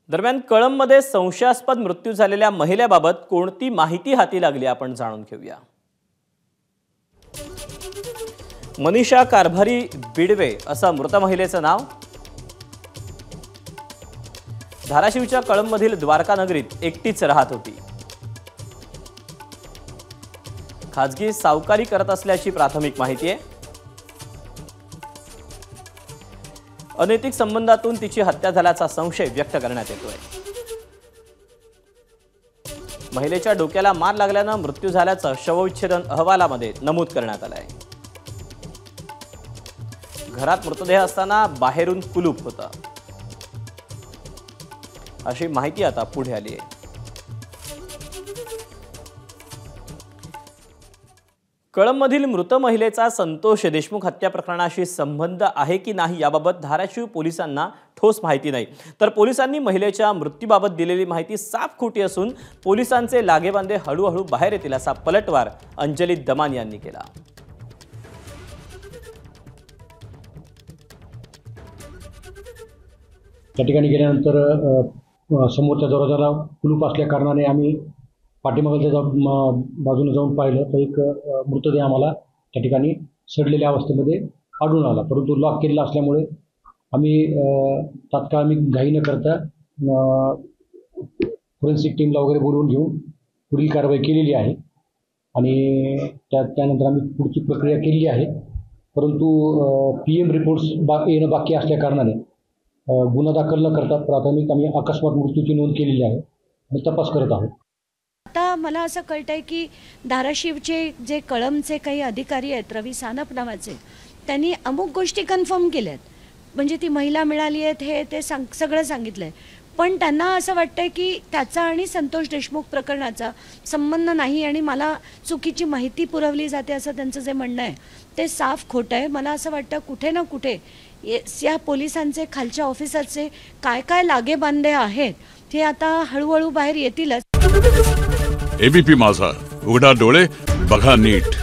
दरम्यान कळंबमध्ये संशयास्पद मृत्यू झालेल्या महिलेबाबत कोणती माहिती हाती लागली आपण जाणून घेऊया। मनीषा कारभारी बिडवे असं मृत महिलेचं नाव। धाराशिवच्या कळंबमधील द्वारका नगरीत एकटीच राहत होती। खाजगी सावकारी करत असल्याची प्राथमिक माहिती आहे। अनैतिक संबंधातून तिची हत्या झाल्याचा संशय व्यक्त करण्यात येतोय। महिलेच्या डोक्याला मार लागल्याने मृत्यू झाल्याचं शवविच्छेदन अहवालामध्ये नमूद करण्यात आलं आहे। घरात मृतदेह असताना बाहेरून कुलूप होता अशी माहिती आता पुढे आली आहे। कळंबमधील मृत महिलेचा संतोष देशमुख हत्या प्रकरणाशी संबंध आहे की नाही याबाबत धाराशिव पोलिसांना ठोस माहिती नाही। तर पोलिसांनी महिलेच्या मृत्यूबाबत दिलेली माहिती साफ खोटी असून पोलिसांचे लागेबांधे हळूहळू बाहेर येतील असा पलटवार अंजली दमान यांनी केला। त्या ठिकाणी गेल्यानंतर समोरच्या दरवाजाला कुलूप असल्या कारणाने आम्ही पाठीमागच्या बाजूने जाऊन पाहिलं तर एक मृतदेह आम्हाला त्या ठिकाणी सडलेल्या अवस्थेमध्ये आढळून आला। परंतु लॉक केलेला असल्यामुळे आम्ही तात्काळ घाई न करता फोरेन्सिक टीमला वगैरे बोलवून घेऊन पुढील कारवाई केलेली आहे आणि त्यानंतर आम्ही पुढची प्रक्रिया केलेली आहे। परंतु PM रिपोर्ट्स येणं बाकी असल्या कारणाने गुन्हा दाखल न करता प्राथमिक आम्ही अकस्मात मृत्यूची नोंद केलेली आहे आणि तपास करत आहोत। आता मला असं कळतंय की धाराशिवचे जे कळंबचे काही अधिकारी आहेत रवी सानप नावाचे, त्यांनी अमुक गोष्टी कन्फर्म केल्यात, म्हणजे ती महिला मिळाली आहेत हे ते सगळं सांगितलंय। पण त्यांना असं वाटतंय की त्याचा आणि संतोष देशमुख प्रकरणाचा संबंध नाही आणि मला चुकीची माहिती पुरवली जाते असं त्यांचं जे म्हणणं आहे ते साफ खोटं आहे। मला असं वाटतं कुठे ना कुठे या पोलिसांचे खालच्या ऑफिसरचे काय काय लागेबांधे आहेत ते आता हळूहळू बाहेर येतीलच। ABP माझा, उघडा डोळे बघा नीट।